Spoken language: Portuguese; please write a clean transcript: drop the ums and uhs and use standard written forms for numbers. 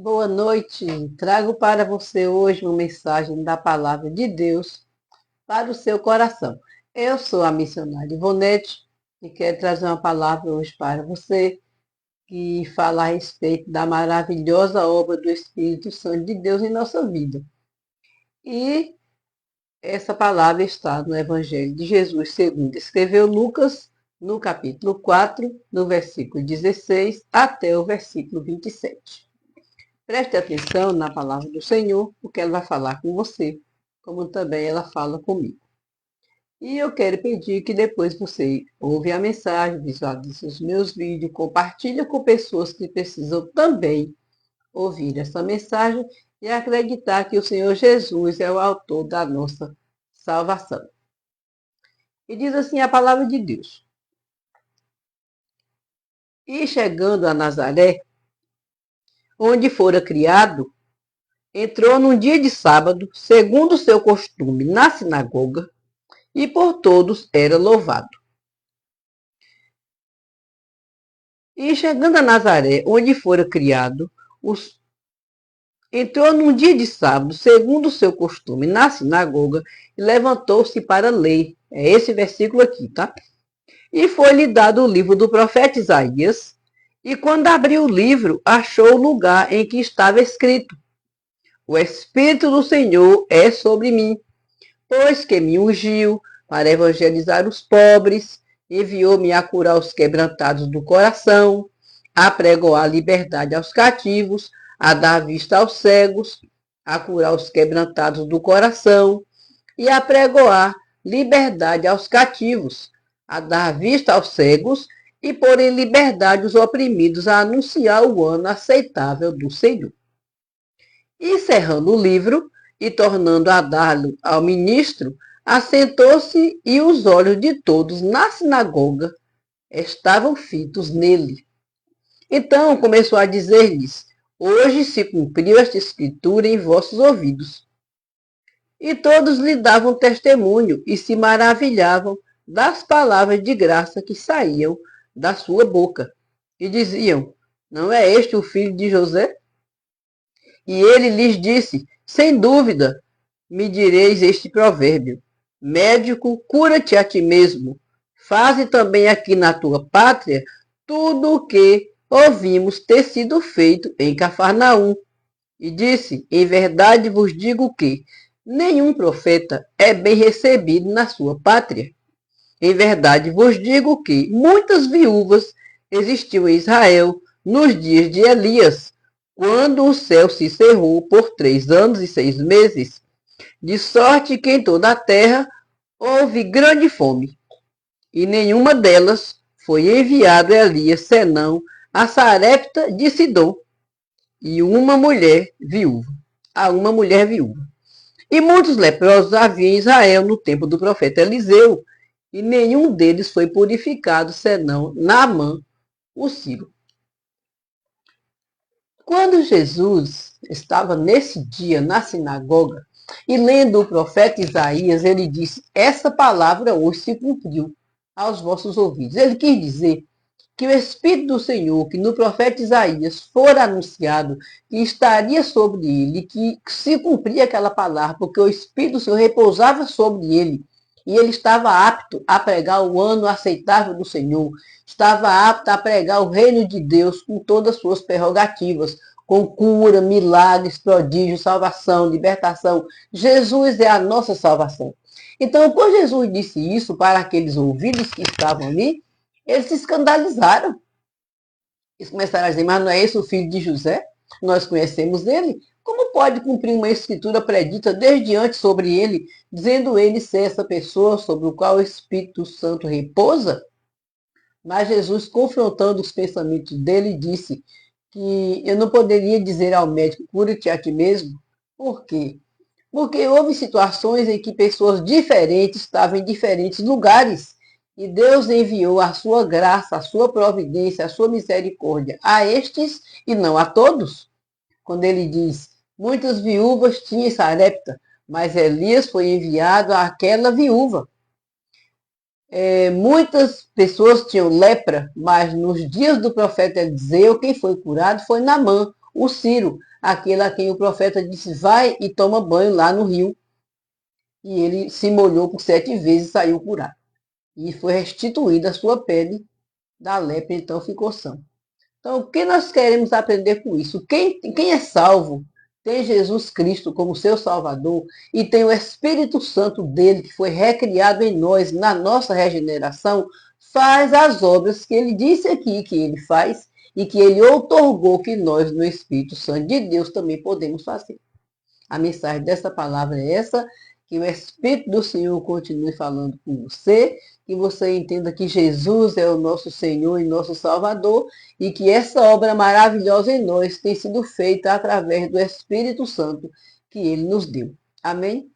Boa noite. Trago para você hoje uma mensagem da palavra de Deus para o seu coração. Eu sou a missionária Ivonete e quero trazer uma palavra hoje para você que fala a respeito da maravilhosa obra do Espírito Santo de Deus em nossa vida. E essa palavra está no Evangelho de Jesus segundo escreveu Lucas, no capítulo 4, no versículo 16 até o versículo 27. Preste atenção na palavra do Senhor, porque ela vai falar com você, como também ela fala comigo. E eu quero pedir que depois você ouve a mensagem, visualize os meus vídeos, compartilhe com pessoas que precisam também ouvir essa mensagem e acreditar que o Senhor Jesus é o autor da nossa salvação. E diz assim a palavra de Deus. E chegando a Nazaré, onde fora criado, entrou num dia de sábado, segundo o seu costume, na sinagoga, e por todos era louvado. E chegando a Nazaré, onde fora criado, entrou num dia de sábado, segundo o seu costume, na sinagoga, e levantou-se para ler. É esse versículo aqui, tá? E foi-lhe dado o livro do profeta Isaías, e quando abriu o livro, achou o lugar em que estava escrito: O Espírito do Senhor é sobre mim, pois que me ungiu para evangelizar os pobres, enviou-me a curar os quebrantados do coração, a pregoar liberdade aos cativos, a dar vista aos cegos, a curar os quebrantados do coração e a pregoar liberdade aos cativos, a dar vista aos cegos e pôr em liberdade os oprimidos, a anunciar o ano aceitável do Senhor. Encerrando o livro e tornando a dar-lo ao ministro, assentou-se e os olhos de todos na sinagoga estavam fitos nele. Então começou a dizer-lhes: Hoje se cumpriu esta escritura em vossos ouvidos. E todos lhe davam testemunho e se maravilhavam das palavras de graça que saíam da sua boca. E diziam: Não é este o filho de José? E ele lhes disse: Sem dúvida, me direis este provérbio: Médico, cura-te a ti mesmo. Faze também aqui na tua pátria tudo o que ouvimos ter sido feito em Cafarnaum. E disse: Em verdade vos digo que nenhum profeta é bem recebido na sua pátria. Em verdade vos digo que muitas viúvas existiam em Israel nos dias de Elias, quando o céu se cerrou por 3 anos e 6 meses, de sorte que em toda a terra houve grande fome, e nenhuma delas foi enviado Elias, senão a Sarepta de Sidom, e uma mulher viúva. A uma mulher viúva. E muitos leprosos havia em Israel no tempo do profeta Eliseu, e nenhum deles foi purificado, senão Naamã, o sírio. Quando Jesus estava nesse dia na sinagoga e lendo o profeta Isaías, ele disse: Essa palavra hoje se cumpriu aos vossos ouvidos. Ele quis dizer que o Espírito do Senhor, que no profeta Isaías fora anunciado, que estaria sobre ele, que se cumpria aquela palavra, porque o Espírito do Senhor repousava sobre ele, e ele estava apto a pregar o ano aceitável do Senhor, estava apto a pregar o reino de Deus com todas as suas prerrogativas, com cura, milagres, prodígios, salvação, libertação. Jesus é a nossa salvação. Então, quando Jesus disse isso para aqueles ouvidos que estavam ali, eles se escandalizaram. Eles começaram a dizer: Mas não é esse o filho de José? Nós conhecemos ele. Como pode cumprir uma escritura predita desde antes sobre ele, dizendo ele ser essa pessoa sobre o qual o Espírito Santo repousa? Mas Jesus, confrontando os pensamentos dele, disse que eu não poderia dizer ao médico: cura-te a ti mesmo. Por quê? Porque houve situações em que pessoas diferentes estavam em diferentes lugares. E Deus enviou a sua graça, a sua providência, a sua misericórdia a estes e não a todos. Quando ele diz: Muitas viúvas tinham Sarepta, mas Elias foi enviado àquela viúva. Muitas pessoas tinham lepra, mas nos dias do profeta Eliseu, quem foi curado foi Naamã, o sírio. aquele a quem o profeta disse, vai e toma banho lá no rio. E ele se molhou por 7 vezes e saiu curado. E foi restituída a sua pele da lepra, então ficou sã. Então, o que nós queremos aprender com isso? Quem é salvo tem Jesus Cristo como seu Salvador e tem o Espírito Santo dele, que foi recriado em nós, na nossa regeneração, faz as obras que ele disse aqui que ele faz e que ele outorgou que nós, no Espírito Santo de Deus, também podemos fazer. A mensagem dessa palavra é essa, que o Espírito do Senhor continue falando com você, que você entenda que Jesus é o nosso Senhor e nosso Salvador, e que essa obra maravilhosa em nós tem sido feita através do Espírito Santo que ele nos deu. Amém?